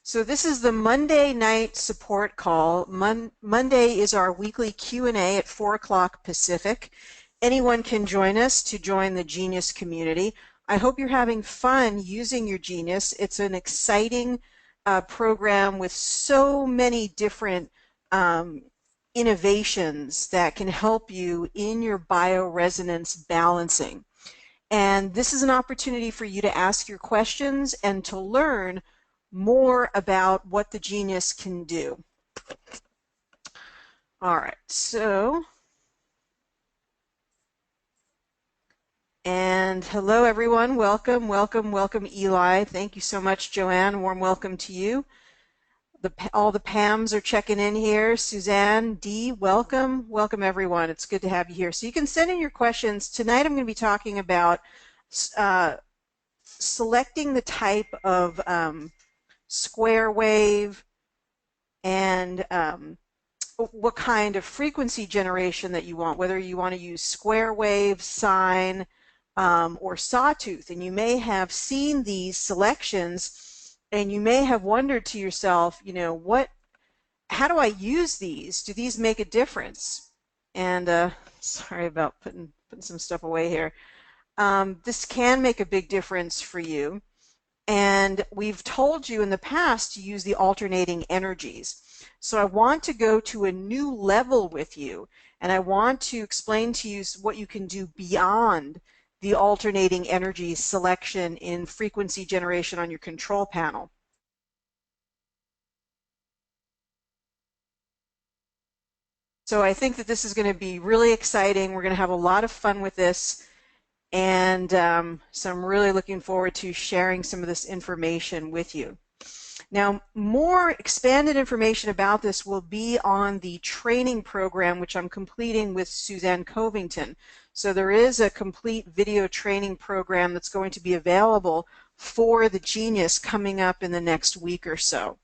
So this is the Monday night support call. Monday is our weekly Q&A at 4 o'clock Pacific. Anyone can join us to join the Genius community. I hope you're having fun using your Genius. It's an exciting program with so many different innovations that can help you in your bioresonance balancing. And this is an opportunity for you to ask your questions and to learn more about what the Genius can do. All right, and hello everyone, welcome Eli. Thank you so much, Joanne, warm welcome to you. All the Pams are checking in here. Suzanne, Dee, welcome everyone. It's good to have you here. So you can send in your questions. Tonight I'm going to be talking about selecting the type of square wave and what kind of frequency generation that you want, whether you want to use square wave, sine, or sawtooth. And you may have seen these selections and you may have wondered to yourself, how do I use these? Do these make a difference? And sorry about putting some stuff away here. This can make a big difference for you. And we've told you in the past to use the alternating energies. So I want to go to a new level with you, and I want to explain to you what you can do beyond the alternating energies selection in frequency generation on your control panel. So I think that this is going to be really exciting. We're going to have a lot of fun with this. And so I'm really looking forward to sharing some of this information with you. Now, more expanded information about this will be on the training program, which I'm completing with Suzanne Covington. So there is a complete video training program that's going to be available for the Genius coming up in the next week or so.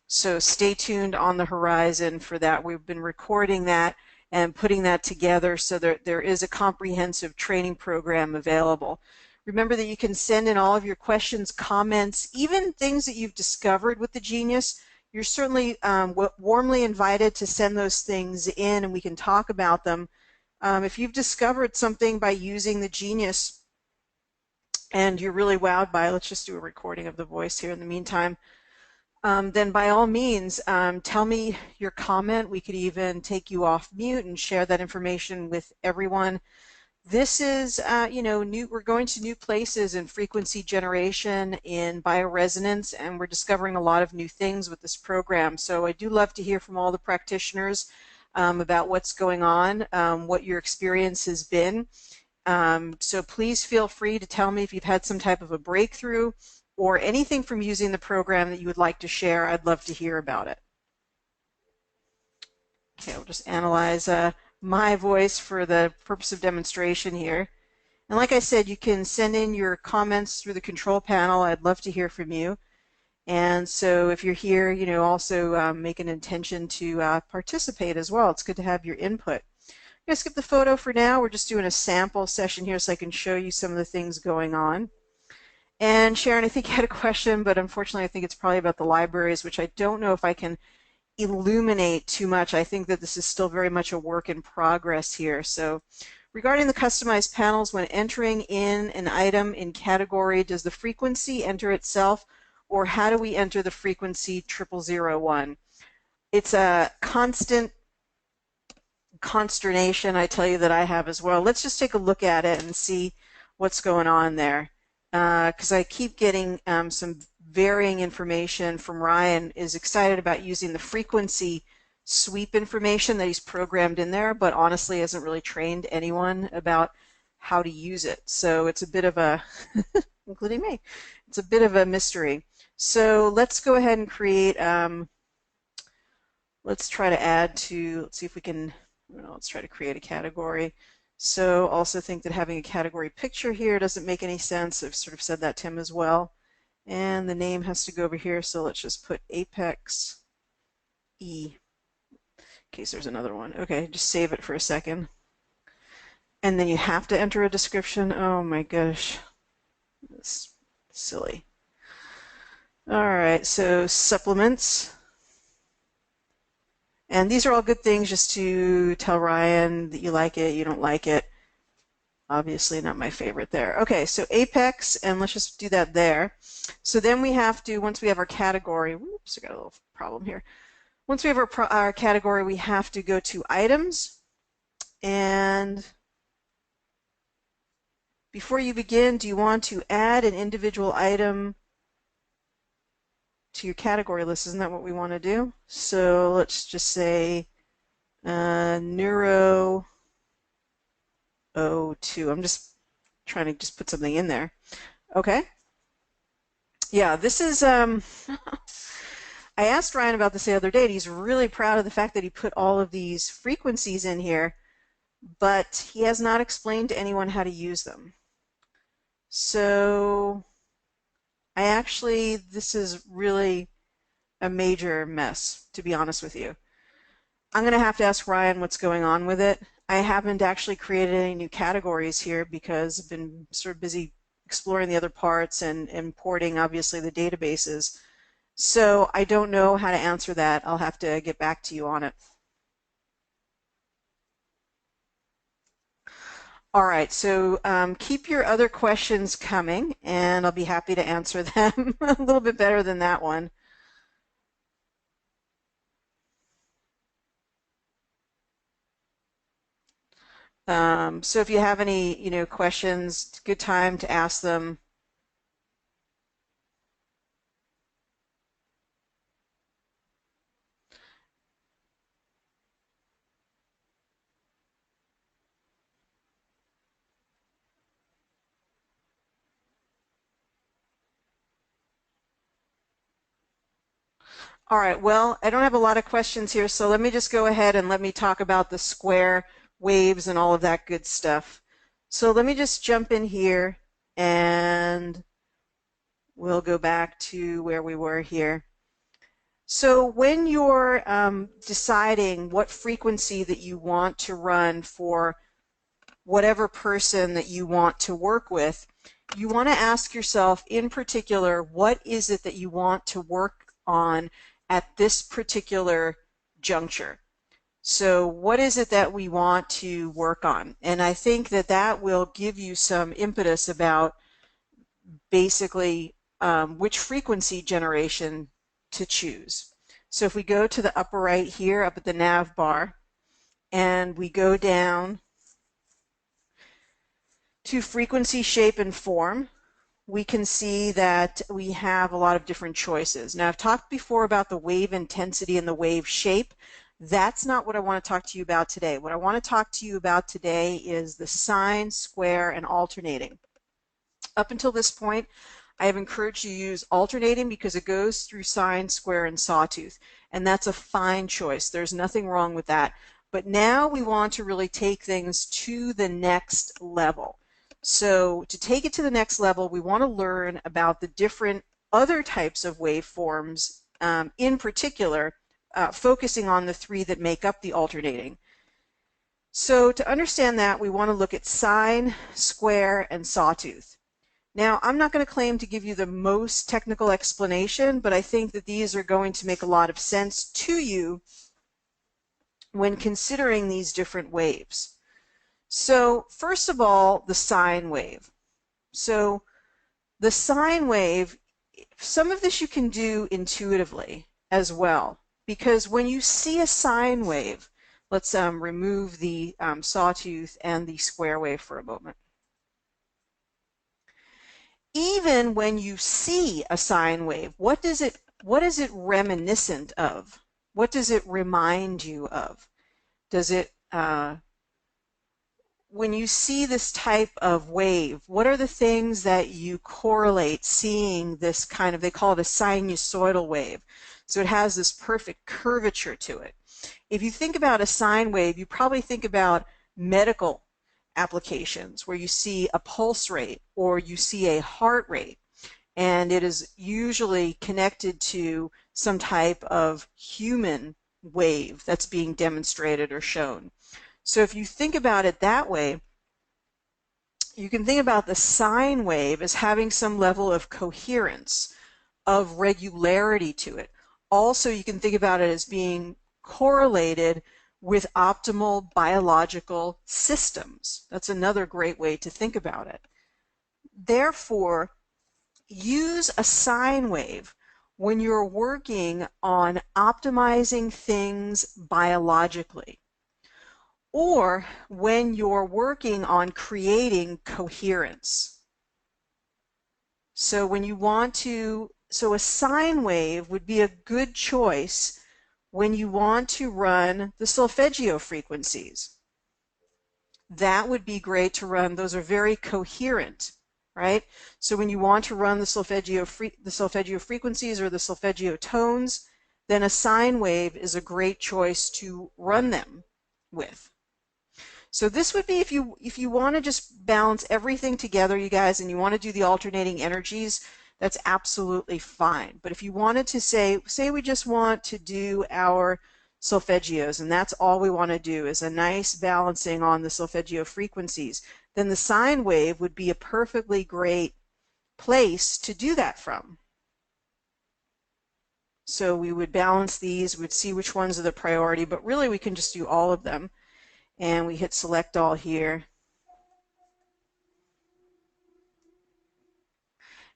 So stay tuned on the horizon for that. We've been recording that and putting that together so that there is a comprehensive training program available. Remember that you can send in all of your questions, comments, even things that you've discovered with the Genius. You're certainly warmly invited to send those things in and we can talk about them. If you've discovered something by using the Genius and you're really wowed by it, let's just do a recording of the voice here in the meantime. Then by all means, tell me your comment. We could even take you off mute and share that information with everyone. This is, we're going to new places in frequency generation, in bioresonance, and we're discovering a lot of new things with this program. So I do love to hear from all the practitioners about what's going on, what your experience has been. So please feel free to tell me if you've had some type of a breakthrough or anything from using the program that you would like to share. I'd love to hear about it. Okay, we'll just analyze my voice for the purpose of demonstration here. And like I said, you can send in your comments through the control panel. I'd love to hear from you. And so if you're here, also make an intention to participate as well. It's good to have your input. I'm going to skip the photo for now. We're just doing a sample session here so I can show you some of the things going on. And Sharon, I think you had a question, but unfortunately I think it's probably about the libraries, which I don't know if I can illuminate too much. I think that this is still very much a work in progress here. So regarding the customized panels, when entering in an item in category, does the frequency enter itself, or how do we enter the frequency 0001? It's a constant consternation, I tell you, that I have as well. Let's just take a look at it and see what's going on there. Because I keep getting some varying information from Ryan, is excited about using the frequency sweep information that he's programmed in there, but honestly hasn't really trained anyone about how to use it. So it's a bit of a, including me, it's a bit of a mystery. So let's go ahead and create, let's try to add to, let's see if we can, let's try to create a category. So also think that having a category picture here doesn't make any sense. I've sort of said that to him as well. And the name has to go over here, so let's just put Apex E, in case there's another one. Okay, just save it for a second. And then you have to enter a description. Oh my gosh, that's silly. All right, so supplements. And these are all good things just to tell Ryan that you like it, you don't like it. Obviously not my favorite there. Okay, so apex, and let's just do that there. So then we have to, once we have our category, whoops, I got a little problem here. Once we have our category, we have to go to items. And before you begin, do you want to add an individual item to your category list? Isn't that what we want to do? So let's just say neuro O2. I'm just trying to just put something in there. Okay. Yeah, this is I asked Ryan about this the other day, and he's really proud of the fact that he put all of these frequencies in here, but he has not explained to anyone how to use them. So this is really a major mess, to be honest with you. I'm going to have to ask Ryan what's going on with it. I haven't actually created any new categories here because I've been sort of busy exploring the other parts and importing, obviously, the databases. So I don't know how to answer that. I'll have to get back to you on it. All right, so keep your other questions coming, and I'll be happy to answer them a little bit better than that one. So if you have any, questions, good time to ask them. All right, well, I don't have a lot of questions here, so let me just go ahead and let me talk about the square waves and all of that good stuff. So let me just jump in here and we'll go back to where we were here. So when you're deciding what frequency that you want to run for whatever person that you want to work with, you want to ask yourself in particular, what is it that you want to work on at this particular juncture? So what is it that we want to work on? And I think that that will give you some impetus about basically which frequency generation to choose. So if we go to the upper right here, up at the nav bar, and we go down to frequency, shape, and form, we can see that we have a lot of different choices. Now, I've talked before about the wave intensity and the wave shape. That's not what I want to talk to you about today. What I want to talk to you about today is the sine, square, and alternating. Up until this point, I have encouraged you to use alternating because it goes through sine, square, and sawtooth, and that's a fine choice. There's nothing wrong with that. But now we want to really take things to the next level. So to take it to the next level, we want to learn about the different other types of waveforms, in particular, focusing on the three that make up the alternating. So to understand that, we want to look at sine, square, and sawtooth. Now, I'm not going to claim to give you the most technical explanation, but I think that these are going to make a lot of sense to you when considering these different waves. So first of all, the sine wave. So the sine wave, some of this you can do intuitively as well, because when you see a sine wave, let's remove the sawtooth and the square wave for a moment. Even when you see a sine wave, what is it reminiscent of? What does it remind you of? Does it when you see this type of wave, what are the things that you correlate seeing this kind of, they call it a sinusoidal wave. So it has this perfect curvature to it. If you think about a sine wave, you probably think about medical applications where you see a pulse rate or you see a heart rate, and it is usually connected to some type of human wave that's being demonstrated or shown. So if you think about it that way, you can think about the sine wave as having some level of coherence of regularity to it. Also, you can think about it as being correlated with optimal biological systems. That's another great way to think about it. Therefore, use a sine wave when you're working on optimizing things biologically, or when you're working on creating coherence. So when you want to, so a sine wave would be a good choice when you want to run the solfeggio frequencies. That would be great to run. Those are very coherent, right? So when you want to run the solfeggio frequencies or the solfeggio tones, then a sine wave is a great choice to run them with. So this would be if you want to just balance everything together, you guys, and you want to do the alternating energies, that's absolutely fine. But if you wanted to say we just want to do our solfeggios, and that's all we want to do is a nice balancing on the solfeggio frequencies, then the sine wave would be a perfectly great place to do that from. So we would balance these, we'd see which ones are the priority, but really we can just do all of them. And we hit select all here.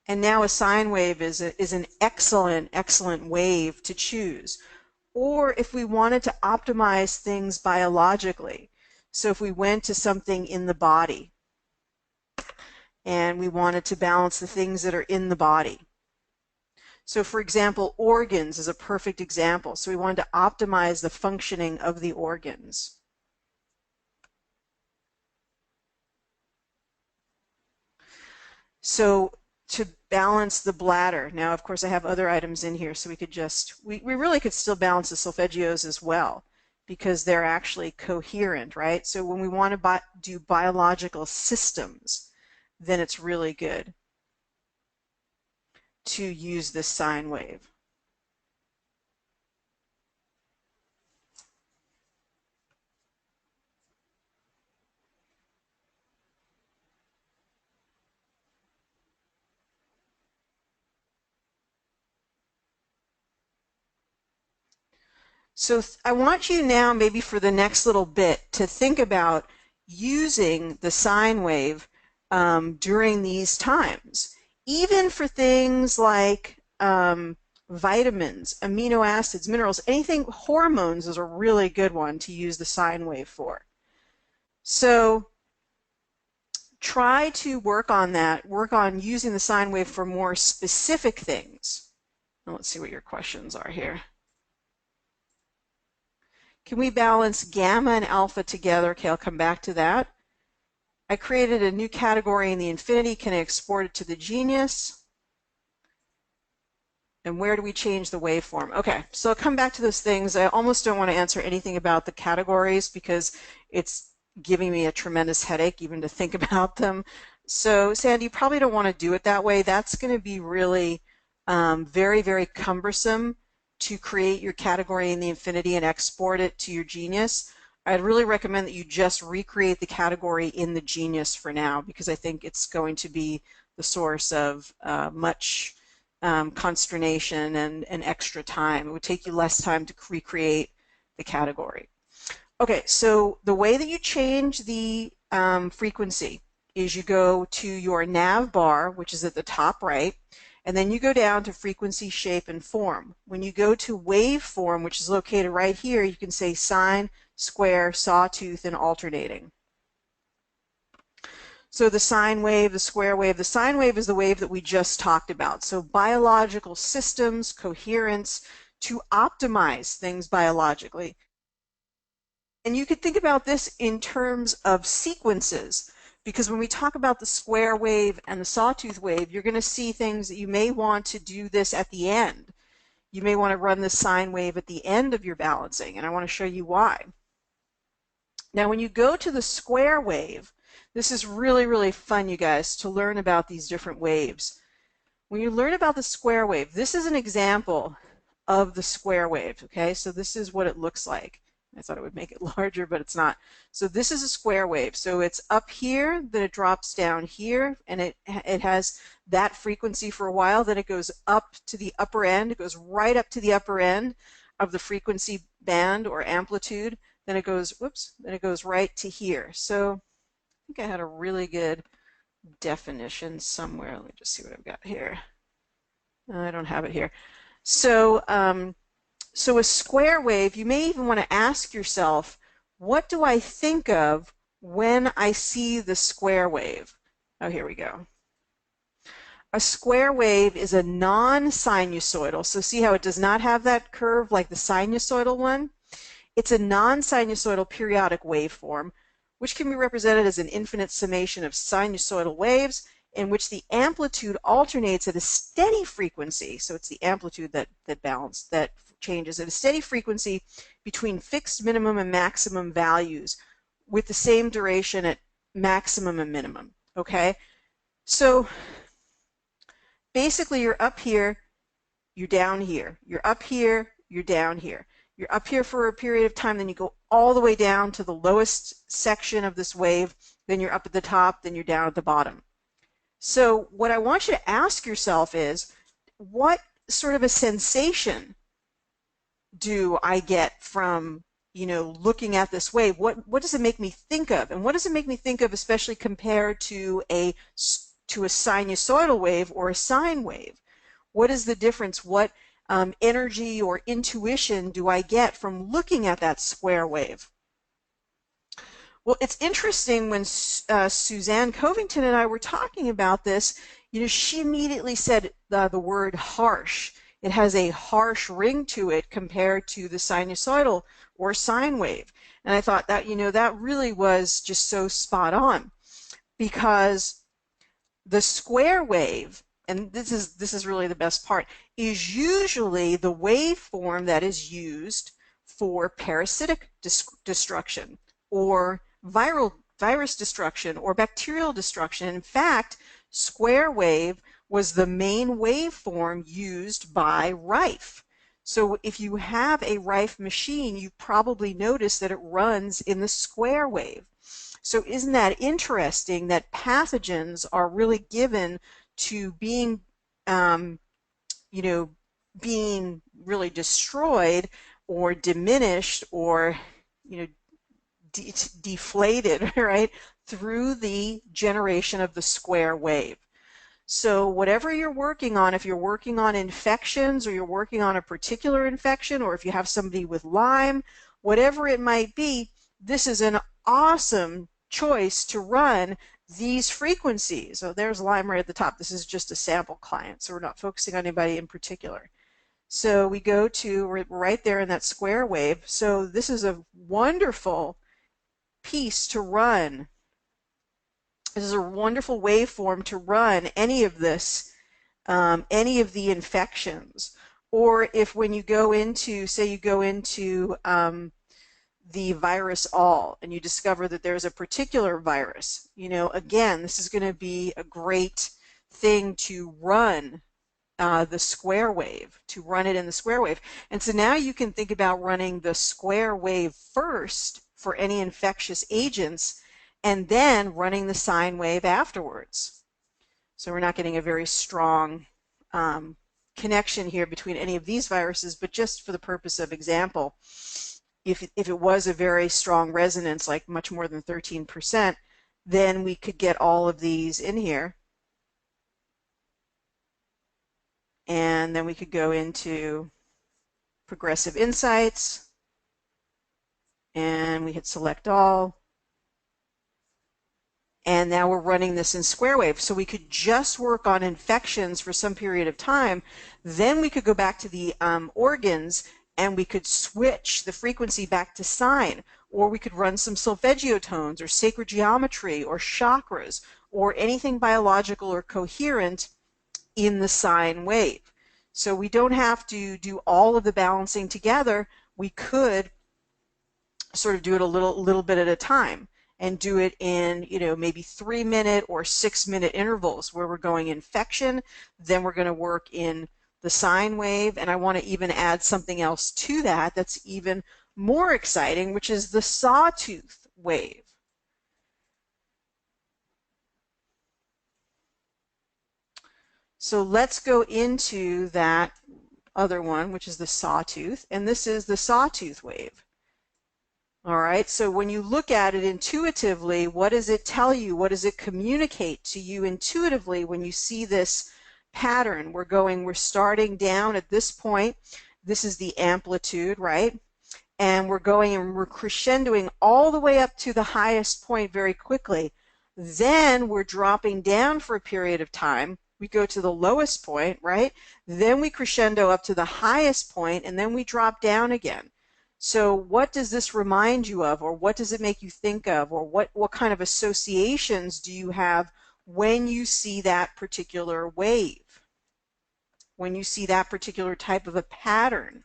And now a sine wave is an excellent wave to choose. Or if we wanted to optimize things biologically, so if we went to something in the body and we wanted to balance the things that are in the body. So for example, organs is a perfect example. So we wanted to optimize the functioning of the organs. So to balance the bladder, now of course I have other items in here, so we could just, we really could still balance the solfeggios as well because they're actually coherent, right? So when we want to do biological systems, then it's really good to use this sine wave. So I want you now, maybe for the next little bit, to think about using the sine wave during these times, even for things like vitamins, amino acids, minerals, anything, hormones is a really good one to use the sine wave for. So try to work on that, work on using the sine wave for more specific things. Now let's see what your questions are here. Can we balance gamma and alpha together? Okay, I'll come back to that. I created a new category in the infinity. Can I export it to the genius? And where do we change the waveform? Okay, so I'll come back to those things. I almost don't want to answer anything about the categories because it's giving me a tremendous headache even to think about them. So Sandy, you probably don't want to do it that way. That's going to be really very, very cumbersome to create your category in the infinity and export it to your genius. I'd really recommend that you just recreate the category in the genius for now, because I think it's going to be the source of much consternation and extra time. It would take you less time to recreate the category. Okay, so the way that you change the frequency is you go to your nav bar, which is at the top right, and then you go down to frequency, shape, and form. When you go to waveform, which is located right here, you can say sine, square, sawtooth, and alternating. So the sine wave, the square wave, the sine wave is the wave that we just talked about. So biological systems, coherence, to optimize things biologically. And you could think about this in terms of sequences, because when we talk about the square wave and the sawtooth wave, you're going to see things that you may want to do this at the end. You may want to run the sine wave at the end of your balancing, and I want to show you why. Now, when you go to the square wave, this is really, really fun, you guys, to learn about these different waves. When you learn about the square wave, this is an example of the square wave, okay? So this is what it looks like. I thought it would make it larger, but it's not. So this is a square wave. So it's up here, then it drops down here, and it has that frequency for a while. Then it goes up to the upper end. It goes right up to the upper end of the frequency band or amplitude. Then it goes, whoops, then it goes right to here. So I think I had a really good definition somewhere. Let me just see what I've got here. I don't have it here. So, so a square wave, you may even want to ask yourself, what do I think of when I see the square wave? Oh, here we go. A square wave is a non-sinusoidal. So see how it does not have that curve like the sinusoidal one? It's a non-sinusoidal periodic waveform, which can be represented as an infinite summation of sinusoidal waves in which the amplitude alternates at a steady frequency. So it's the amplitude that changes at a steady frequency between fixed minimum and maximum values with the same duration at maximum and minimum. Okay? So basically you're up here, you're down here. You're up here, you're down here. You're up here for a period of time, then you go all the way down to the lowest section of this wave, then you're up at the top, then you're down at the bottom. So what I want you to ask yourself is, what sort of a sensation do I get from, looking at this wave? What does it make me think of? And what does it make me think of, especially compared to a sinusoidal wave or a sine wave? What is the difference? What energy or intuition do I get from looking at that square wave? Well, it's interesting, when Suzanne Covington and I were talking about this, she immediately said the word harsh. It has a harsh ring to it compared to the sinusoidal or sine wave. And I thought that, that really was just so spot on, because the square wave, and this is really the best part, is usually the waveform that is used for parasitic destruction or virus destruction or bacterial destruction. In fact, square wave was the main waveform used by Rife. So if you have a Rife machine, you probably notice that it runs in the square wave. So isn't that interesting that pathogens are really given to being, being really destroyed or diminished or, deflated, right, through the generation of the square wave. So whatever you're working on, if you're working on infections, or you're working on a particular infection, or if you have somebody with Lyme, whatever it might be, this is an awesome choice to run these frequencies. So there's Lyme right at the top. This is just a sample client, so we're not focusing on anybody in particular. So we go to right there in that square wave. So this is a wonderful piece to run. This is a wonderful waveform to run any of this, any of the infections. Or if when you go into, say you go into the virus all, and you discover that there's a particular virus, again, this is going to be a great thing to run the square wave, to run it in the square wave. And so now you can think about running the square wave first for any infectious agents, and then running the sine wave afterwards. So we're not getting a very strong connection here between any of these viruses, but just for the purpose of example, if it was a very strong resonance, like much more than 13%, then we could get all of these in here. And then we could go into progressive insights, and we hit select all. And now we're running this in square wave. So we could just work on infections for some period of time. Then we could go back to the organs, and we could switch the frequency back to sine. Or we could run some solfeggio tones or sacred geometry or chakras or anything biological or coherent in the sine wave. So we don't have to do all of the balancing together. We could sort of do it a little bit at a time, and do it in, maybe 3-minute or 6-minute intervals, where we're going infection, then we're going to work in the sine wave, and I want to even add something else to that that's even more exciting, which is the sawtooth wave. So let's go into that other one, which is the sawtooth, and this is the sawtooth wave. All right, so when you look at it intuitively, what does it tell you? What does it communicate to you intuitively when you see this pattern? We're starting down at this point. This is the amplitude, right? And we're going and we're crescendoing all the way up to the highest point very quickly. Then we're dropping down for a period of time. We go to the lowest point, right? Then we crescendo up to the highest point, and then we drop down again. So what does this remind you of, or what does it make you think of, or what kind of associations do you have when you see that particular wave, when you see that particular type of a pattern?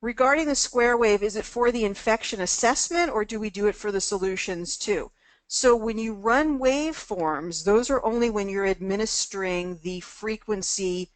Regarding the square wave, is it for the infection assessment, or do we do it for the solutions too? So when you run waveforms, those are only when you're administering the frequency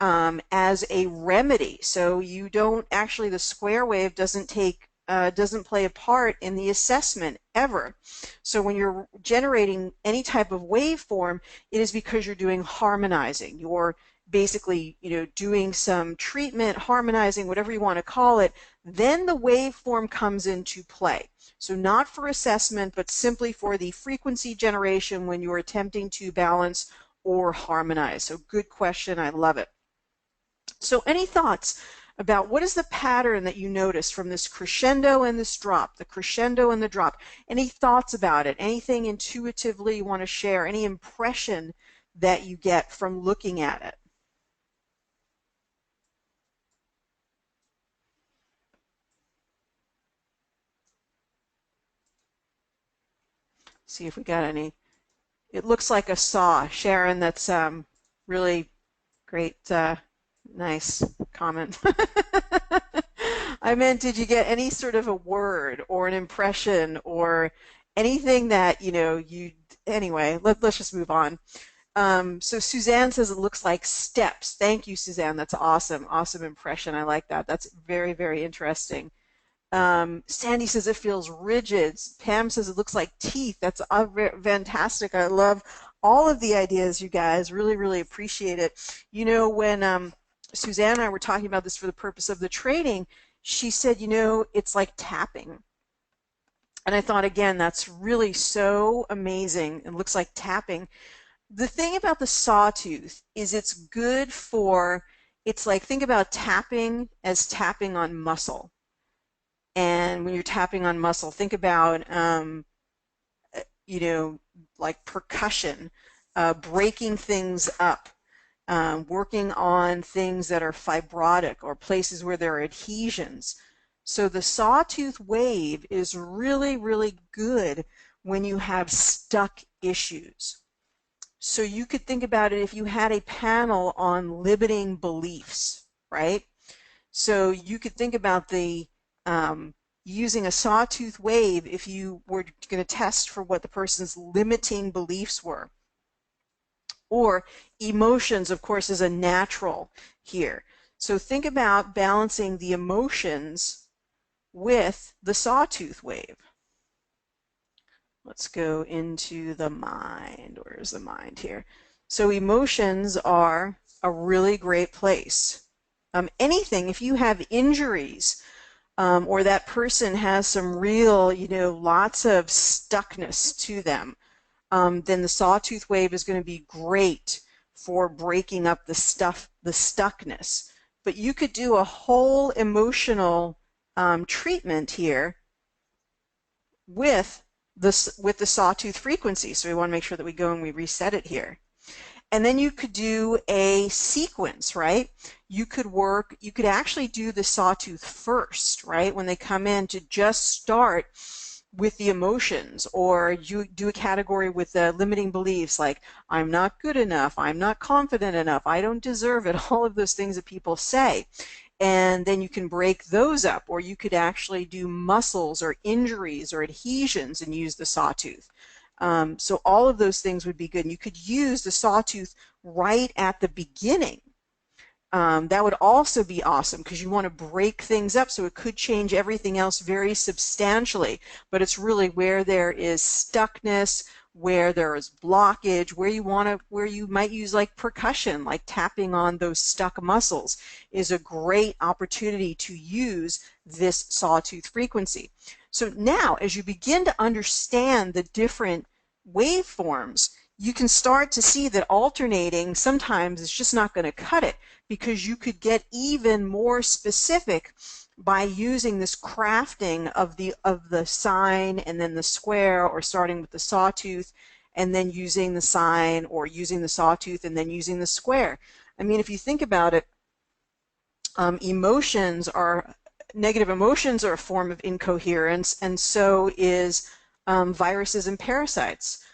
as a remedy. So you don't actually, the square wave doesn't play a part in the assessment ever. So when you're generating any type of waveform, it is because you're doing harmonizing. You're basically, doing some treatment, harmonizing, whatever you want to call it. Then the waveform comes into play. So not for assessment, but simply for the frequency generation when you're attempting to balance or harmonize. So good question. I love it. So any thoughts about what is the pattern that you notice from this crescendo and this drop, the crescendo and the drop? Any thoughts about it? Anything intuitively you want to share? Any impression that you get from looking at it? See if we got any. It looks like a saw, Sharon. That's really great. Nice comment. I meant, did you get any sort of a word or an impression or anything that, anyway, let's just move on. So Suzanne says it looks like steps. Thank you, Suzanne. That's awesome. Awesome impression. I like that. That's very, very interesting. Sandy says it feels rigid. Pam says it looks like teeth. That's fantastic. I love all of the ideas, you guys. Really, really appreciate it. When Suzanne and I were talking about this for the purpose of the training, she said, it's like tapping. And I thought, again, that's really so amazing. It looks like tapping. The thing about the sawtooth is it's good for, it's like, think about tapping as tapping on muscle. And when you're tapping on muscle, think about, like percussion, breaking things up, working on things that are fibrotic or places where there are adhesions. So the sawtooth wave is really, really good when you have stuck issues. So you could think about it if you had a panel on limiting beliefs, right? So you could think about the using a sawtooth wave if you were going to test for what the person's limiting beliefs were. Or emotions, of course, is a natural here. So think about balancing the emotions with the sawtooth wave. Let's go into the mind. Where's the mind here? So emotions are a really great place. Anything, if you have injuries, or that person has some real, lots of stuckness to them, then the sawtooth wave is going to be great for breaking up the stuckness. But you could do a whole emotional treatment here with the sawtooth frequency. So we want to make sure that we go and we reset it here. And then you could do a sequence, right? You could actually do the sawtooth first, right? When they come in, to just start with the emotions, or you do a category with the limiting beliefs like I'm not good enough, I'm not confident enough, I don't deserve it, all of those things that people say. And then you can break those up, or you could actually do muscles or injuries or adhesions and use the sawtooth. So all of those things would be good. And you could use the sawtooth right at the beginning That would also be awesome because you want to break things up, so it could change everything else very substantially. But it's really where there is stuckness, where there is blockage, where you might use like percussion, like tapping on those stuck muscles, is a great opportunity to use this sawtooth frequency. So now, as you begin to understand the different waveforms, you can start to see that alternating sometimes is just not going to cut it, because you could get even more specific by using this crafting of the sine and then the square, or starting with the sawtooth and then using the sine, or using the sawtooth and then using the square. I mean, if you think about it, negative emotions are a form of incoherence, and so is viruses and parasites.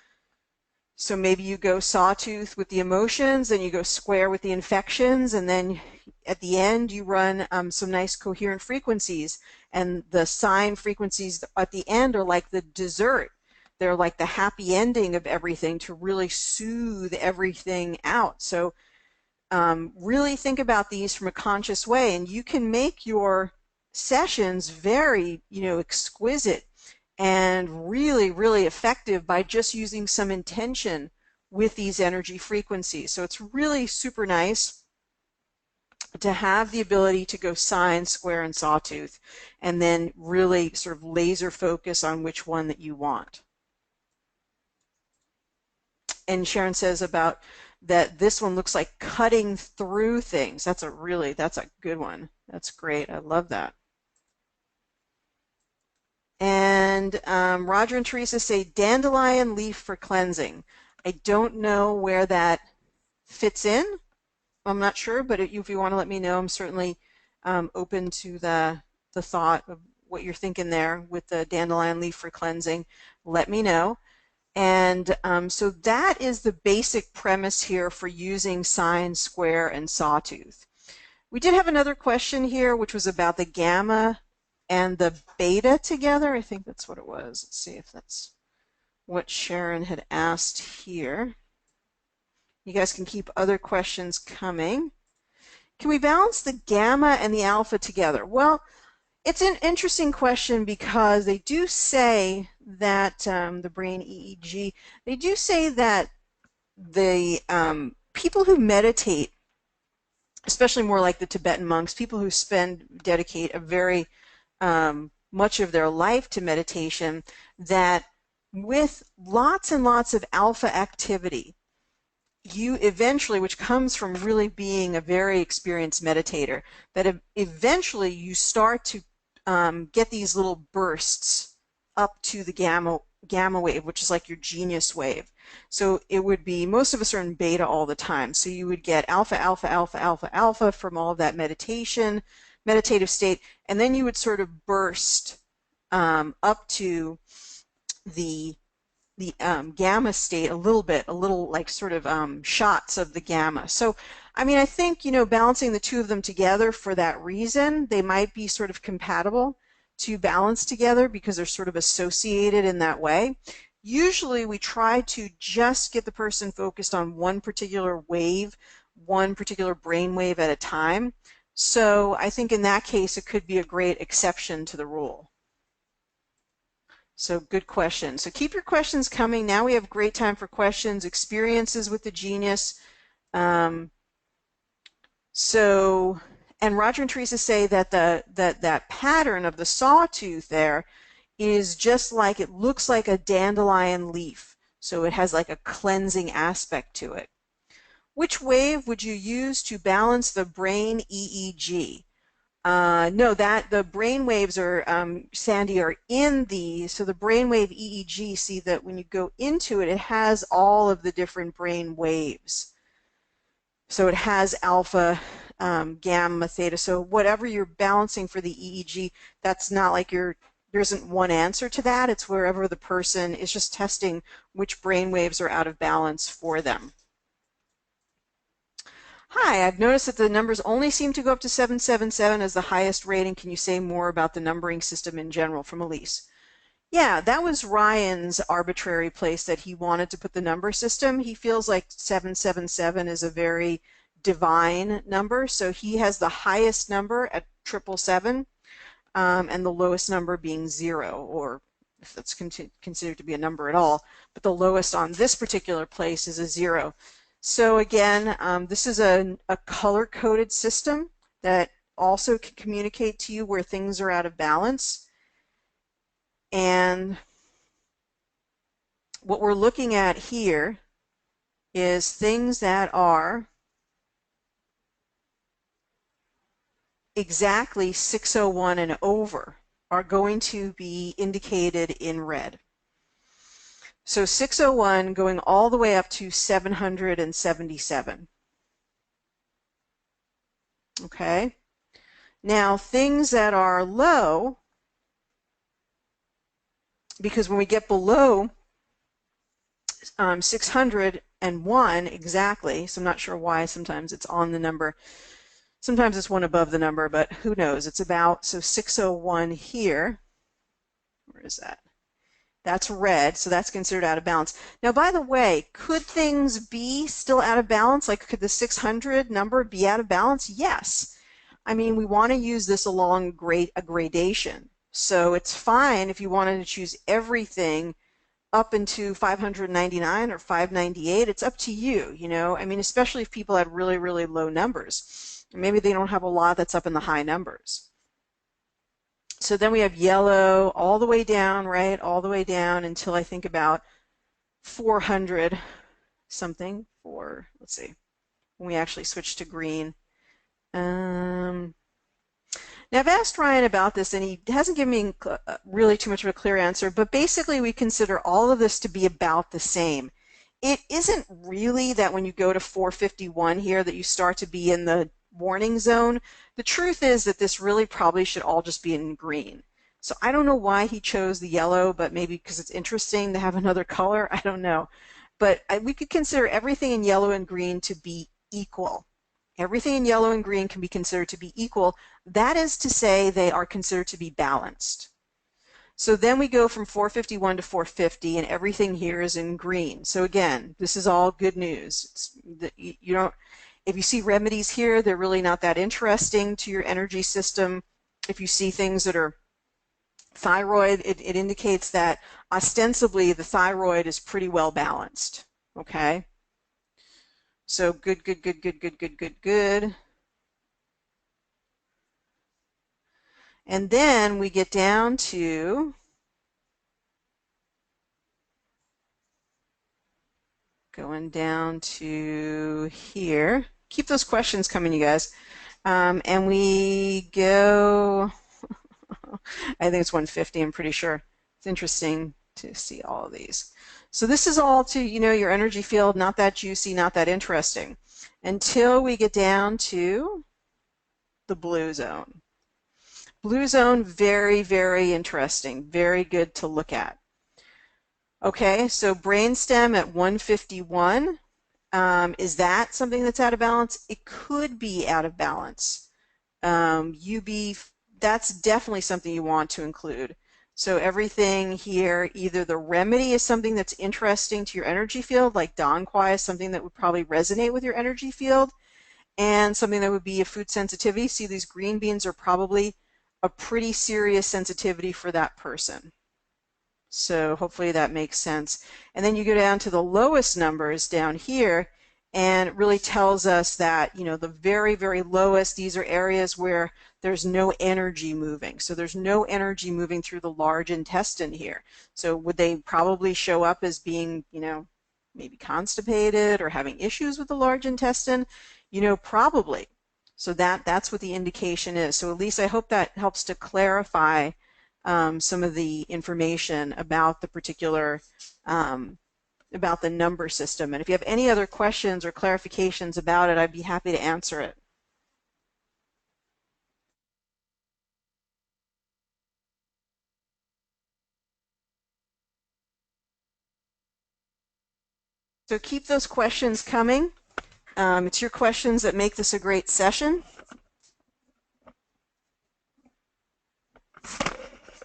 So maybe you go sawtooth with the emotions, and you go square with the infections, and then at the end you run some nice coherent frequencies. And the sine frequencies at the end are like the dessert. They're like the happy ending of everything to really soothe everything out. So really think about these from a conscious way, and you can make your sessions very, exquisite and really, really effective by just using some intention with these energy frequencies. So it's really super nice to have the ability to go sine, square, and sawtooth, and then really sort of laser focus on which one that you want. And Sharon says about that this one looks like cutting through things. That's a good one. That's great. I love that. And Roger and Teresa say dandelion leaf for cleansing. I don't know where that fits in. I'm not sure, but if you want to let me know, I'm certainly open to the thought of what you're thinking there with the dandelion leaf for cleansing. Let me know. And so that is the basic premise here for using sine, square, and sawtooth. We did have another question here, which was about the gamma and the beta together. I think that's what it was. Let's see if that's what Sharon had asked here. You guys can keep other questions coming. Can we balance the gamma and the alpha together? Well, it's an interesting question, because they do say that the brain EEG, they do say that the people who meditate, especially more like the Tibetan monks, people who dedicate a very much of their life to meditation, that with lots and lots of alpha activity, you eventually, which comes from really being a very experienced meditator, that eventually you start to get these little bursts up to the gamma wave, which is like your genius wave. So it would be, most of us are in beta all the time, so you would get alpha, alpha, alpha, alpha, alpha from all of that meditative state, and then you would sort of burst up to the gamma state a little like sort of shots of the gamma. So I mean, I think, balancing the two of them together for that reason, they might be sort of compatible to balance together because they're sort of associated in that way. Usually we try to just get the person focused on one particular wave, one particular brain wave at a time. So I think in that case it could be a great exception to the rule. So good question. So keep your questions coming. Now we have great time for questions, experiences with the genius. And Roger and Teresa say that that pattern of the sawtooth there is just like, it looks like a dandelion leaf. So it has like a cleansing aspect to it. Which wave would you use to balance the brain EEG? No, the brain waves are, Sandy, are in so the brainwave EEG, see that when you go into it, it has all of the different brain waves. So it has alpha, gamma, theta. So whatever you're balancing for the EEG, that's not like there isn't one answer to that. It's wherever the person is just testing which brain waves are out of balance for them. Hi, I've noticed that the numbers only seem to go up to 777 as the highest rating. Can you say more about the numbering system in general? From Elise. Yeah, that was Ryan's arbitrary place that he wanted to put the number system. He feels like 777 is a very divine number. So he has the highest number at 777, and the lowest number being 0, or if that's considered to be a number at all, but the lowest on this particular place is a 0. So again, this is a color-coded system that also can communicate to you where things are out of balance. And what we're looking at here is things that are exactly 601 and over are going to be indicated in red. So 601 going all the way up to 777. Okay. Now things that are low, because when we get below 601 exactly, so I'm not sure why sometimes it's on the number, sometimes it's one above the number, but who knows, it's about, so 601 here, where is that? That's red, so that's considered out of balance. Now, by the way, could things be still out of balance? Like, could the 600 number be out of balance? Yes. I mean, we want to use this along a gradation. So it's fine if you wanted to choose everything up into 599 or 598. It's up to you, you know. I mean, especially if people had really, really low numbers. Maybe they don't have a lot that's up in the high numbers. So then we have yellow all the way down, right? All the way down until I think about 400 something for, let's see, when we actually switch to green. Now I've asked Ryan about this and he hasn't given me really too much of a clear answer, but basically we consider all of this to be about the same. It isn't really that when you go to 451 here that you start to be in the warning zone. The truth is that this really probably should all just be in green. So I don't know why he chose the yellow, but maybe because it's interesting to have another color. I don't know. But we could consider everything in yellow and green to be equal. Everything in yellow and green can be considered to be equal. That is to say they are considered to be balanced. So then we go from 451 to 450 and everything here is in green. So again, this is all good news. You don't, if you see remedies here, they're really not that interesting to your energy system. If you see things that are thyroid, it indicates that ostensibly the thyroid is pretty well balanced. Okay? So good, good, good, good, good, good, good, good. And then we get down to going down to here. Keep those questions coming, you guys. And we go, I think it's 150, I'm pretty sure. It's interesting to see all of these. So this is all to, you know, your energy field, not that juicy, not that interesting, until we get down to the blue zone. Blue zone, very, very interesting, very good to look at. Okay, so brainstem at 151. Is that something that's out of balance? It could be out of balance. That's definitely something you want to include. So everything here, either the remedy is something that's interesting to your energy field, like Donquai is something that would probably resonate with your energy field, and something that would be a food sensitivity. See, these green beans are probably a pretty serious sensitivity for that person. So hopefully that makes sense. And then you go down to the lowest numbers down here, and it really tells us that, you know, the very, very lowest, these are areas where there's no energy moving. So there's no energy moving through the large intestine here. So would they probably show up as being, you know, maybe constipated or having issues with the large intestine? You know, probably. So that's what the indication is. So at least I hope that helps to clarify some of the information about the particular, about the number system. And if you have any other questions or clarifications about it, I'd be happy to answer it. So keep those questions coming. It's your questions that make this a great session.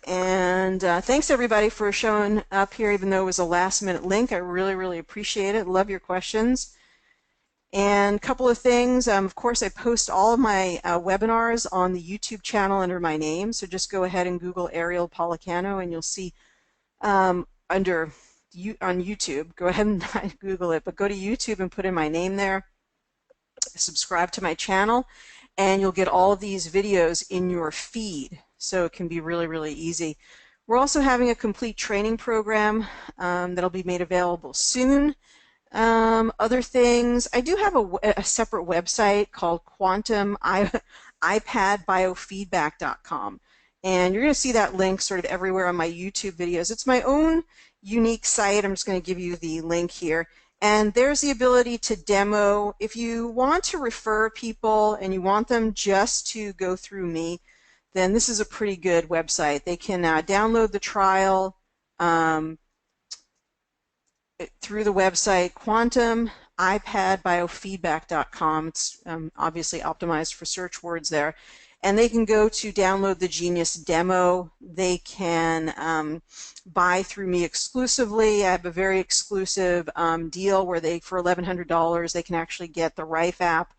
And thanks everybody for showing up here, even though it was a last-minute link. I really, really appreciate it. Love your questions. And a couple of things, of course, I post all of my webinars on the YouTube channel under my name, so just go ahead and Google Ariel Policano and you'll see on YouTube, go ahead and Google it, but go to YouTube and put in my name there, subscribe to my channel, and you'll get all of these videos in your feed, so it can be really, really easy. We're also having a complete training program that'll be made available soon. Other things, I do have a separate website called Quantum Biofeedback.com, and you're going to see that link sort of everywhere on my YouTube videos. It's my own unique site. I'm just going to give you the link here, and there's the ability to demo. If you want to refer people and you want them just to go through me, then this is a pretty good website. They can download the trial through the website quantumipadbiofeedback.com. It's obviously optimized for search words there. And they can go to download the Genius demo. They can buy through me exclusively. I have a very exclusive deal where for $1,100 they can actually get the Rife app,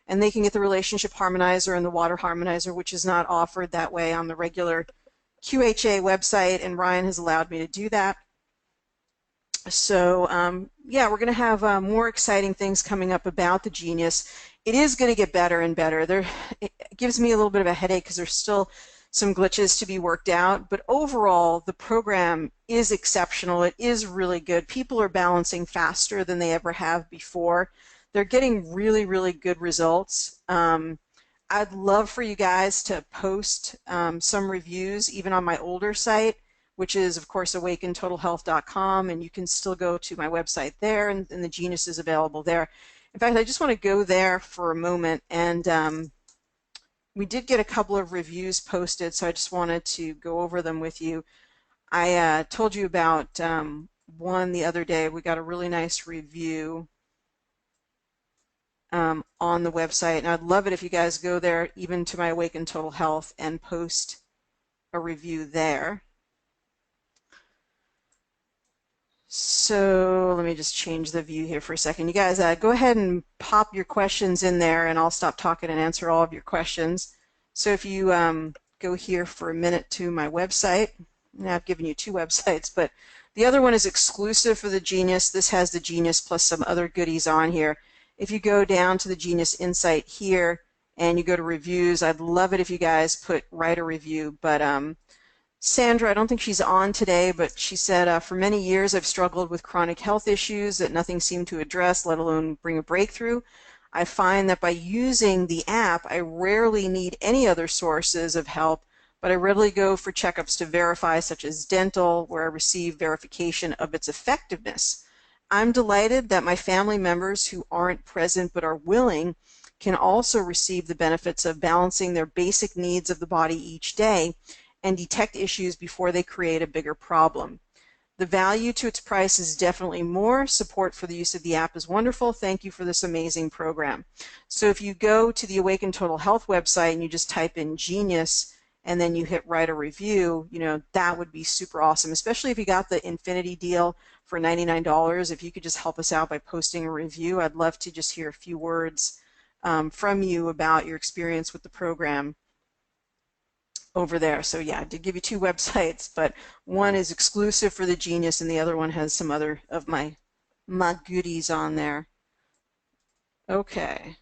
and they can get the Relationship Harmonizer and the Water Harmonizer, which is not offered that way on the regular QHA website, and Ryan has allowed me to do that. So yeah, we're going to have more exciting things coming up about the Genius. It is going to get better and better. It gives me a little bit of a headache because there's still some glitches to be worked out, but overall the program is exceptional. It is really good. People are balancing faster than they ever have before. They're getting really, really good results. I'd love for you guys to post some reviews even on my older site, which is, of course, awakentotalhealth.com, and you can still go to my website there, and the Genius is available there. In fact, I just want to go there for a moment, and we did get a couple of reviews posted, so I just wanted to go over them with you. I told you about one the other day. We got a really nice review on the website, and I'd love it if you guys go there, even to my Awaken Total Health, and post a review there. So let me just change the view here for a second. You guys go ahead and pop your questions in there, and I'll stop talking and answer all of your questions. So if you go here for a minute to my website, now I've given you two websites, but the other one is exclusive for the Genius. This has the Genius plus some other goodies on here. If you go down to the Genius Insight here and you go to reviews, I'd love it if you guys write a review, but Sandra, I don't think she's on today, but she said, for many years I've struggled with chronic health issues that nothing seemed to address, let alone bring a breakthrough. I find that by using the app, I rarely need any other sources of help, but I readily go for checkups to verify, such as dental, where I receive verification of its effectiveness. I'm delighted that my family members who aren't present but are willing can also receive the benefits of balancing their basic needs of the body each day and detect issues before they create a bigger problem. The value to its price is definitely more. Support for the use of the app is wonderful. Thank you for this amazing program. So if you go to the Awaken Total Health website and you just type in Genius and then you hit write a review, that would be super awesome, especially if you got the Infinity deal for $99. If you could just help us out by posting a review, I'd love to just hear a few words from you about your experience with the program over there. So yeah, I did give you two websites, but one is exclusive for the Genius and the other one has some other of my goodies on there. Okay.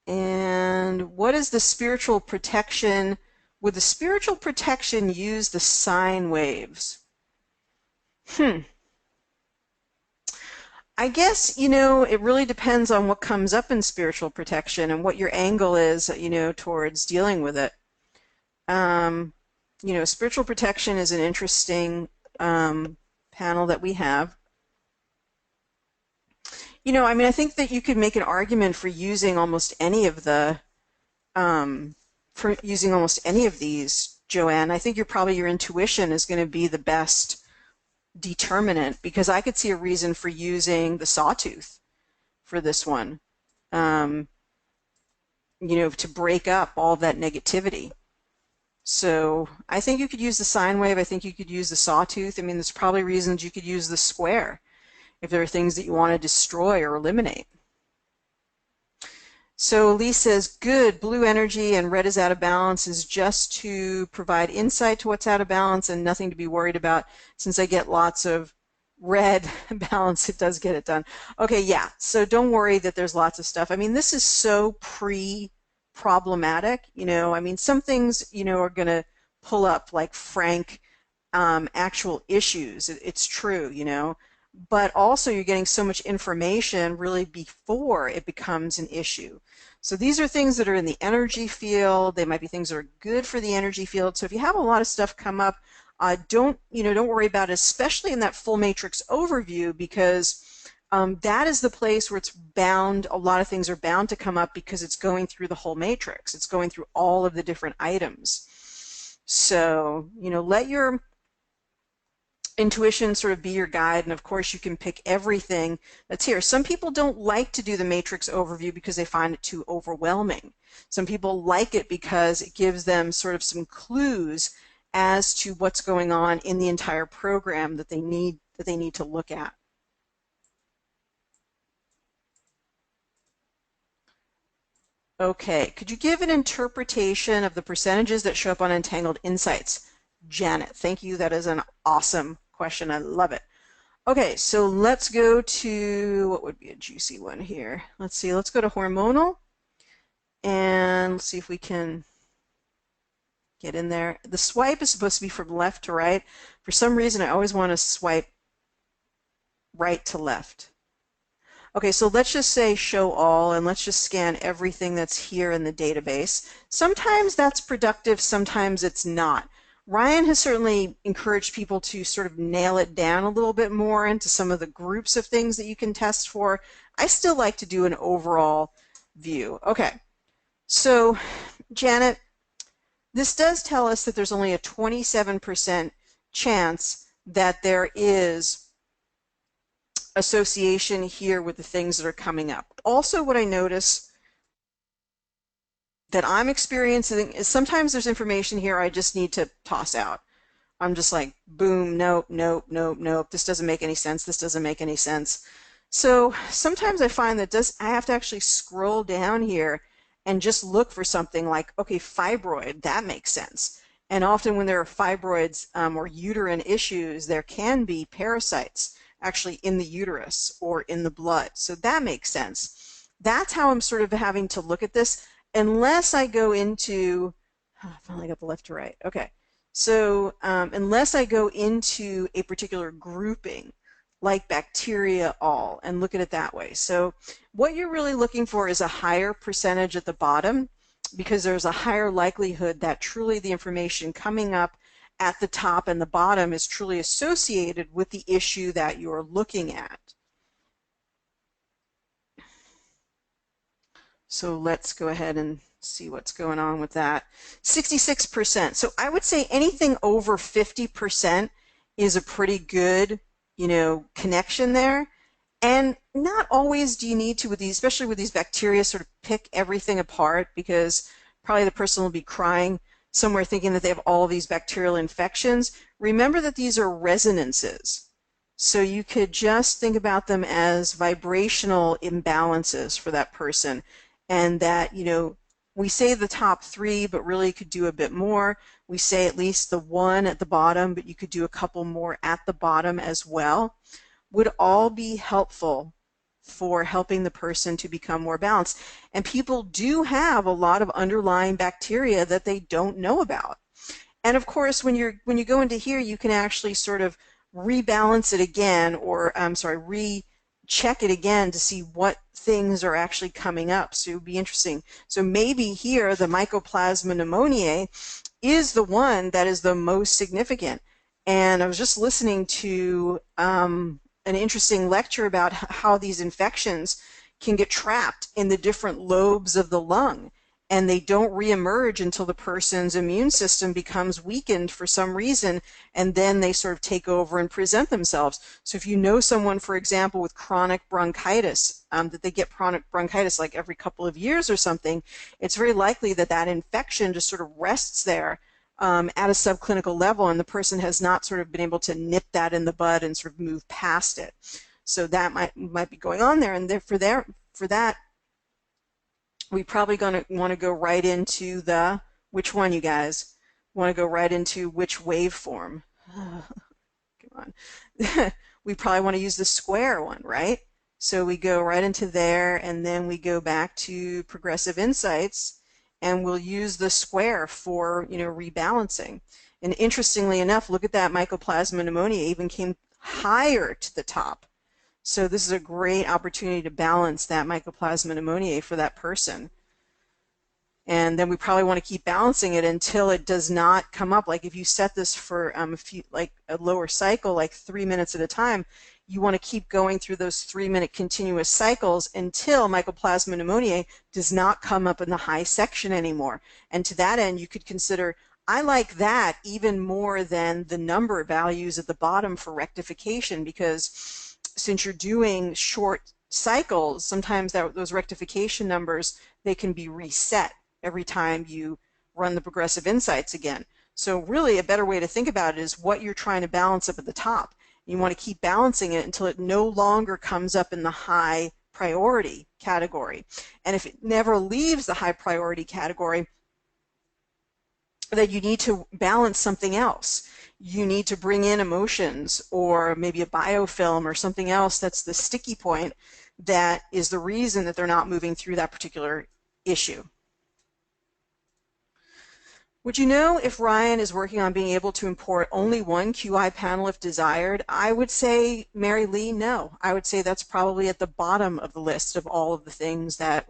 And what is the spiritual protection? Would the spiritual protection use the sine waves? I guess, it really depends on what comes up in spiritual protection and what your angle is, towards dealing with it. Spiritual protection is an interesting panel that we have. I think that you could make an argument for using almost any of these, Joanne. I think your intuition is going to be the best determinant, because I could see a reason for using the Sawtooth for this one, to break up all that negativity. So I think you could use the sine wave. I think you could use the Sawtooth. I mean, there's probably reasons you could use the square. if there are things that you want to destroy or eliminate. So Elise says, good, blue energy and red is out of balance is just to provide insight to what's out of balance and nothing to be worried about. Since I get lots of red balance, it does get it done. Okay, yeah, so don't worry that there's lots of stuff. I mean, this is so pre-problematic, you know. I mean, some things, you know, are going to pull up like frank actual issues. It's true, you know. But also you're getting so much information really before it becomes an issue. So these are things that are in the energy field. They might be things that are good for the energy field. So if you have a lot of stuff come up, don't worry about it, especially in that full matrix overview, because that is the place where it's bound, a lot of things are bound to come up because it's going through the whole matrix. It's going through all of the different items. So, you know, let your intuition sort of be your guide, and of course you can pick everything that's here. Some people don't like to do the matrix overview because they find it too overwhelming. Some people like it because it gives them sort of some clues as to what's going on in the entire program that they need to look at. Okay, could you give an interpretation of the percentages that show up on Entangled Insights? Janet, thank you. That is an awesome question. I love it. Okay, so let's go to, what would be a juicy one here? Let's see, let's go to hormonal and let's see if we can get in there. The swipe is supposed to be from left to right. For some reason, I always want to swipe right to left. Okay, so let's just say show all, and let's just scan everything that's here in the database. Sometimes that's productive, sometimes it's not. Ryan has certainly encouraged people to sort of nail it down a little bit more into some of the groups of things that you can test for. I still like to do an overall view. Okay, so Janet, this does tell us that there's only a 27% chance that there is association here with the things that are coming up. Also, what I notice that I'm experiencing is sometimes there's information here I just need to toss out. I'm just like, boom, nope, nope, nope, nope. This doesn't make any sense. This doesn't make any sense. So sometimes I find that I have to actually scroll down here and just look for something like, okay, fibroid, that makes sense. And often when there are fibroids or uterine issues, there can be parasites actually in the uterus or in the blood. So that makes sense. That's how I'm sort of having to look at this, unless I go into, I finally got the left to right. Okay. So unless I go into a particular grouping, like bacteria all, and look at it that way. So what you're really looking for is a higher percentage at the bottom, because there's a higher likelihood that truly the information coming up at the top and the bottom is truly associated with the issue that you're looking at. So let's go ahead and see what's going on with that. 66%. So I would say anything over 50% is a pretty good, you know, connection there. And not always do you need to, with these, especially with these bacteria, sort of pick everything apart, because probably the person will be crying somewhere thinking that they have all these bacterial infections. Remember that these are resonances. So you could just think about them as vibrational imbalances for that person. And that, you know, we say the top 3, but really you could do a bit more. We say at least the 1 at the bottom, but you could do a couple more at the bottom as well. Would all be helpful for helping the person to become more balanced. And people do have a lot of underlying bacteria that they don't know about. And of course, when you go into here, you can actually sort of rebalance it again, or recheck it again to see what things are actually coming up. So it would be interesting. So maybe here the Mycoplasma pneumoniae is the one that is the most significant. And I was just listening to an interesting lecture about how these infections can get trapped in the different lobes of the lung, and they don't reemerge until the person's immune system becomes weakened for some reason, and then they sort of take over and present themselves. So if you know someone, for example, with chronic bronchitis, that they get chronic bronchitis like every couple of years or something, it's very likely that that infection just sort of rests there at a subclinical level, and the person has not sort of been able to nip that in the bud and sort of move past it. So that might be going on there, and for that, we probably going to want to go right into the, which one, you guys? Want to go right into which waveform? Come on. We probably want to use the square one, right? So we go right into there, and then we go back to Progressive Insights, and we'll use the square for, rebalancing. And interestingly enough, look at that, Mycoplasma pneumoniae even came higher to the top. So this is a great opportunity to balance that Mycoplasma pneumoniae for that person. And then we probably want to keep balancing it until it does not come up. Like if you set this for a lower cycle, like 3 minutes at a time, you want to keep going through those 3-minute continuous cycles until Mycoplasma pneumoniae does not come up in the high section anymore. And to that end, you could consider, I like that even more than the number values at the bottom for rectification, because since you're doing short cycles, sometimes those rectification numbers, they can be reset every time you run the Progressive Insights again. So really a better way to think about it is what you're trying to balance up at the top. You want to keep balancing it until it no longer comes up in the high priority category. And if it never leaves the high priority category, then you need to balance something else. You need to bring in emotions or maybe a biofilm or something else that's the sticky point that is the reason that they're not moving through that particular issue. Would you know if Ryan is working on being able to import only one QI panel if desired? I would say, Mary Lee, no. I would say that's probably at the bottom of the list of all of the things that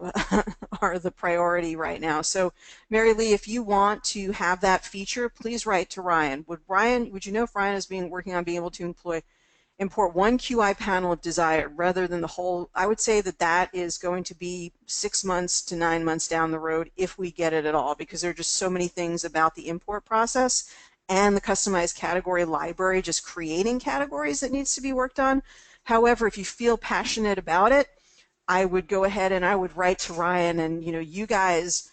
are the priority right now. So, Mary Lee, if you want to have that feature, please write to Ryan. Would you know if Ryan is working on being able to import one QI panel if desired rather than the whole? I would say that is going to be 6 months to 9 months down the road if we get it at all, because there are just so many things about the import process and the customized category library, just creating categories, that needs to be worked on. However, if you feel passionate about it, I would go ahead and I would write to Ryan, and you guys,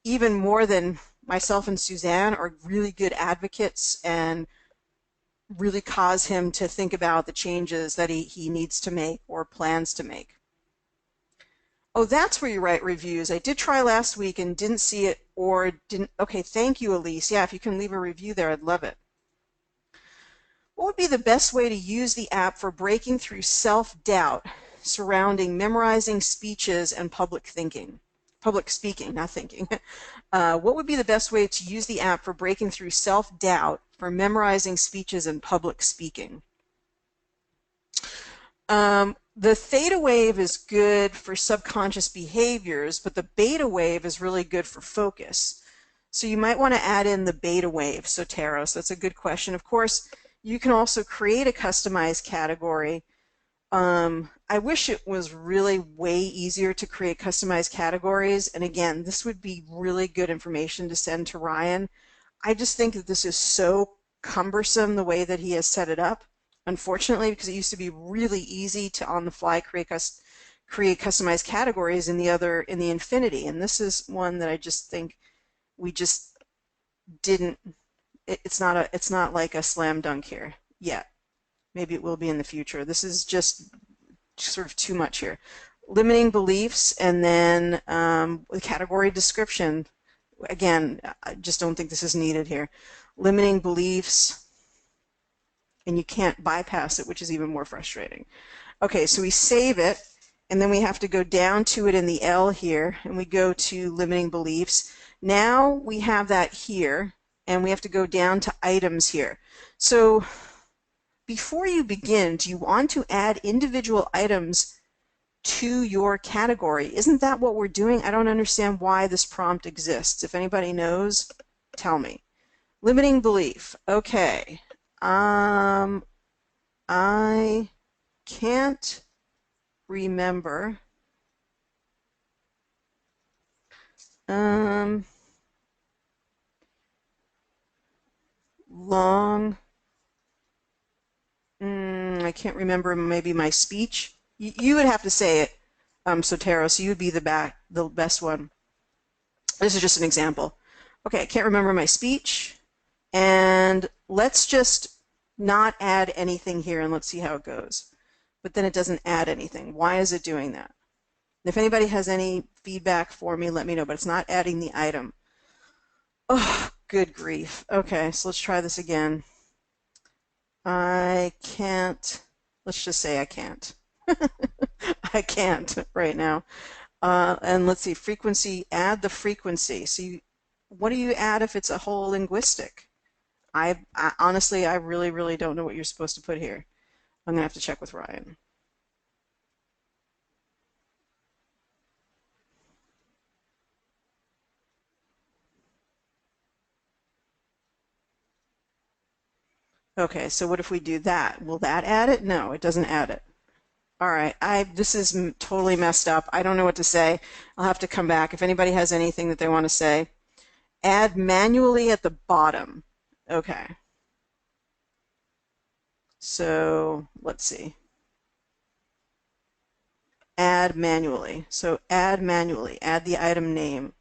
even more than myself and Suzanne, are really good advocates and really cause him to think about the changes that he needs to make or plans to make. Oh, that's where you write reviews. I did try last week and didn't see it, or didn't. Okay, thank you, Elise. Yeah, if you can leave a review there, I'd love it. What would be the best way to use the app for breaking through self-doubt surrounding memorizing speeches and public speaking, not thinking. What would be the best way to use the app for breaking through self-doubt for memorizing speeches and public speaking? The theta wave is good for subconscious behaviors, but the beta wave is really good for focus. So you might want to add in the beta wave, Soteros. That's a good question. Of course, you can also create a customized category. I wish it was really way easier to create customized categories. And again, this would be really good information to send to Ryan. I just think that this is so cumbersome the way that he has set it up, unfortunately, because it used to be really easy to on the fly create customized categories in the Infinity. And this is one that I just think we just didn't. It's not like a slam dunk here yet. Maybe it will be in the future. This is just sort of too much here. Limiting beliefs, and then the category description. Again, I just don't think this is needed here. Limiting beliefs, and you can't bypass it, which is even more frustrating. Okay, so we save it, and then we have to go down to it in the L here, and we go to limiting beliefs. Now we have that here, and we have to go down to items here. So before you begin, do you want to add individual items to your category? Isn't that what we're doing? I don't understand why this prompt exists. If anybody knows, tell me. Limiting belief. Okay. I can't remember. I can't remember maybe my speech. You would have to say it, Sotero, so you would be the best one. This is just an example. Okay, I can't remember my speech, and let's just not add anything here, and let's see how it goes. but then it doesn't add anything. Why is it doing that? And if anybody has any feedback for me, let me know, but it's not adding the item. Oh, good grief. Okay, so let's try this again. I can't, let's just say I can't. I can't right now. And let's see, frequency, add the frequency. So what do you add if it's a whole linguistic? I honestly, I really don't know what you're supposed to put here. I'm gonna have to check with Ryan. Okay, so what if we do that? Will that add it? No, it doesn't add it. All right, this is totally messed up. I don't know what to say. I'll have to come back. If anybody has anything that they want to say, add manually at the bottom. Okay. So let's see. Add manually. So add manually. Add the item name.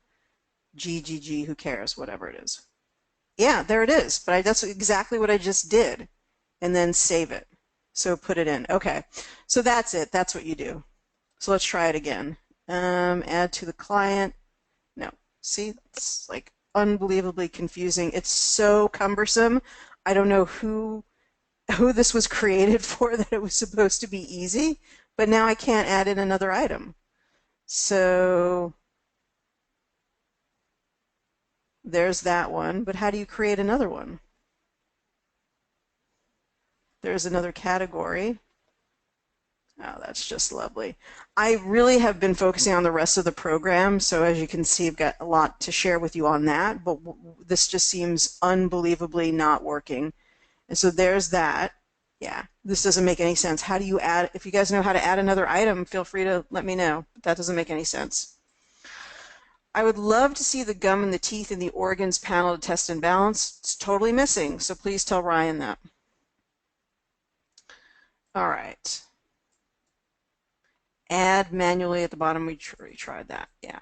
GGG, who cares, whatever it is. Yeah, there it is. But that's exactly what I just did. And then save it. So put it in. Okay. So that's it. That's what you do. So let's try it again. Add to the client. No. See, it's like unbelievably confusing. It's so cumbersome. I don't know who this was created for, that it was supposed to be easy, but now I can't add in another item. So there's that one, but how do you create another one? There's another category. Oh, that's just lovely. I really have been focusing on the rest of the program, so as you can see, I've got a lot to share with you on that, but this just seems unbelievably not working. And so there's that. Yeah, this doesn't make any sense. How do you add, if you guys know how to add another item, feel free to let me know. But that doesn't make any sense. I would love to see the gum and the teeth in the organs panel to test and balance. It's totally missing, so please tell Ryan that. All right. Add manually at the bottom. We tried that. Yeah.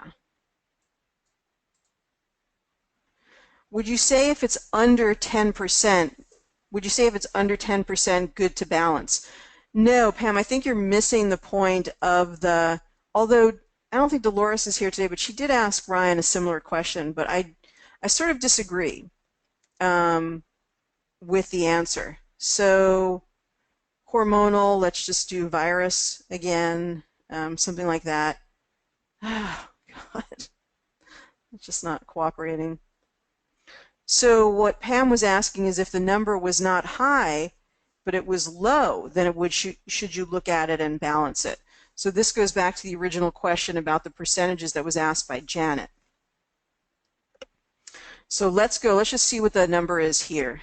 Would you say if it's under 10%, would you say if it's under 10% good to balance? No, Pam, I think you're missing the point of the, although I don't think Dolores is here today, but she did ask Ryan a similar question, but I sort of disagree with the answer. So hormonal, let's just do virus again, something like that. Oh, God, it's just not cooperating. So what Pam was asking is if the number was not high, but it was low, then it would should you look at it and balance it? So this goes back to the original question about the percentages that was asked by Janet. So let's just see what the number is here.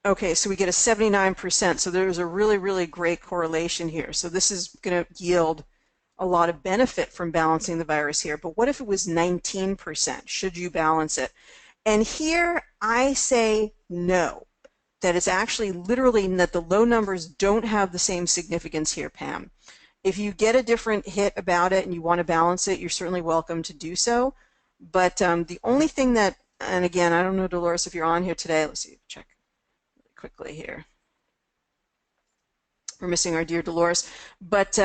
Okay, so we get a 79%, so there's a really great correlation here. So this is going to yield a lot of benefit from balancing the virus here. But what if it was 19%? Should you balance it? And here I say no, that it's actually literally that the low numbers don't have the same significance here, Pam. If you get a different hit about it and you want to balance it, you're certainly welcome to do so. But the only thing that, and again, I don't know, Dolores, if you're on here today. Let's see, check quickly here. We're missing our dear Dolores. But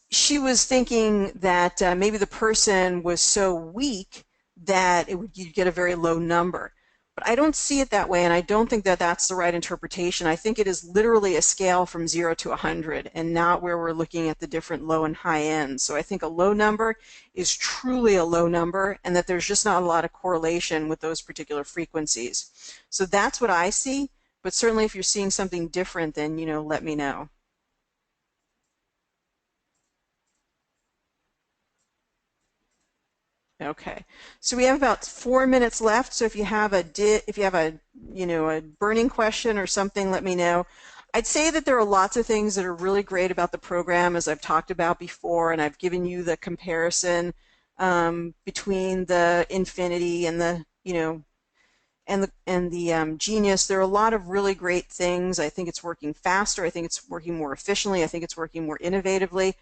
she was thinking that maybe the person was so weak that you'd get a very low number. But I don't see it that way, and I don't think that that's the right interpretation. I think it is literally a scale from 0 to 100 and not where we're looking at the different low and high ends. So I think a low number is truly a low number and that there's just not a lot of correlation with those particular frequencies. So that's what I see, but certainly if you're seeing something different, then, you know, let me know. Okay, so we have about 4 minutes left. So if you have a a burning question or something, let me know. I'd say that there are lots of things that are really great about the program, as I've talked about before, and I've given you the comparison between the Infinity and the Genius. There are a lot of really great things. I think it's working faster. I think it's working more efficiently. I think it's working more innovatively.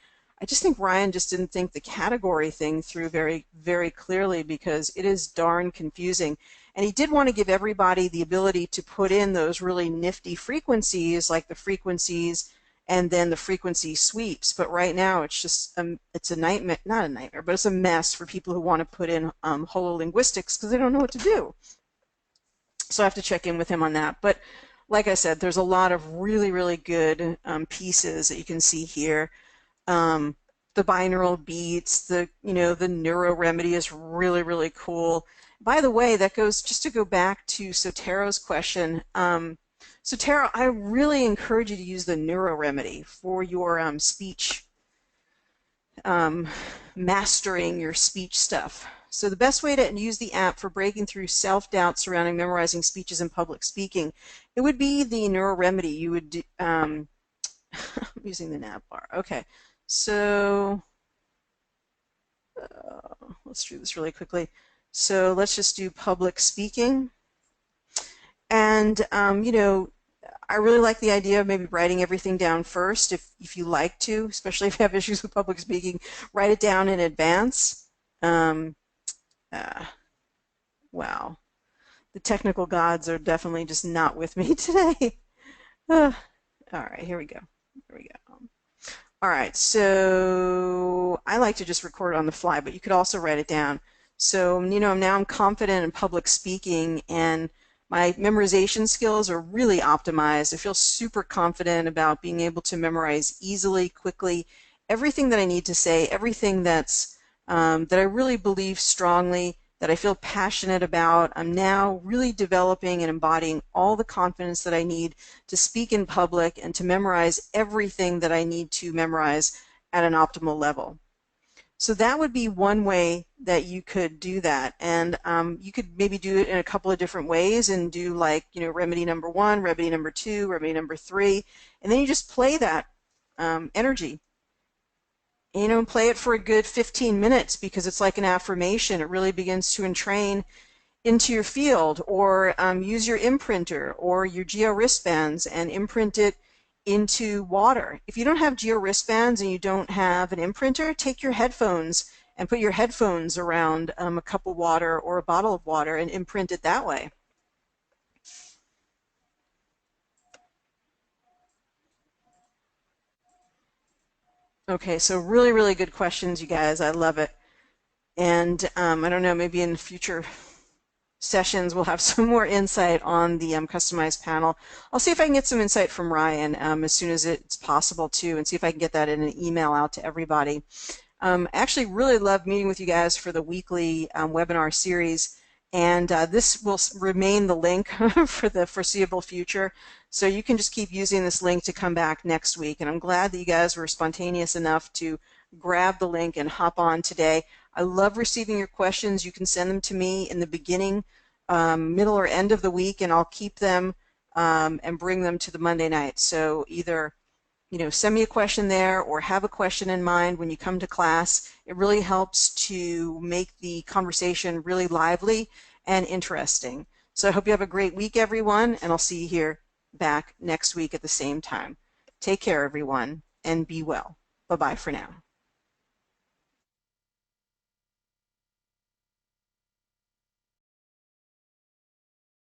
I just think Ryan just didn't think the category thing through very clearly because it is darn confusing. And he did want to give everybody the ability to put in those really nifty frequencies, like the frequencies and then the frequency sweeps. But right now it's just it's a nightmare, not a nightmare, but it's a mess for people who want to put in hololinguistics because they don't know what to do. So I have to check in with him on that. But like I said, there's a lot of really, really good pieces that you can see here. The binaural beats, the neuro remedy is really, really cool. By the way, that goes, just to go back to Sotero's question, Sotero, I really encourage you to use the neuro remedy for your speech, mastering your speech stuff. So the best way to use the app for breaking through self-doubt surrounding memorizing speeches and public speaking, it would be the neuro remedy. You would do, I'm using the nav bar. Okay, so let's do this really quickly. So let's just do public speaking. And, I really like the idea of maybe writing everything down first if you like to, especially if you have issues with public speaking, write it down in advance. Wow. The technical gods are definitely just not with me today. All right, here we go. Here we go. All right, so I like to just record on the fly, but you could also write it down. So, now I'm confident in public speaking and my memorization skills are really optimized. I feel super confident about being able to memorize easily, quickly, everything that I need to say, everything that's that I really believe strongly, that I feel passionate about. I'm now really developing and embodying all the confidence that I need to speak in public and to memorize everything that I need to memorize at an optimal level. So that would be one way that you could do that. And you could maybe do it in a couple of different ways and do like, remedy number 1, remedy number 2, remedy number 3, and then you just play that energy. Play it for a good 15 minutes because it's like an affirmation. It really begins to entrain into your field, or use your imprinter or your geo wristbands and imprint it into water. If you don't have geo wristbands and you don't have an imprinter, take your headphones and put your headphones around a cup of water or a bottle of water and imprint it that way. Okay, so really, really good questions, you guys. I love it. And I don't know, maybe in future sessions we'll have some more insight on the customized panel. I'll see if I can get some insight from Ryan as soon as it's possible too, and see if I can get that in an email out to everybody. I actually really love meeting with you guys for the weekly webinar series, and this will remain the link for the foreseeable future. So you can just keep using this link to come back next week. And I'm glad that you guys were spontaneous enough to grab the link and hop on today. I love receiving your questions. You can send them to me in the beginning, middle, or end of the week, and I'll keep them and bring them to the Monday night. So either send me a question there or have a question in mind when you come to class. It really helps to make the conversation really lively and interesting. So I hope you have a great week, everyone, and I'll see you here back next week at the same time. Take care, everyone, and be well. Bye-bye for now.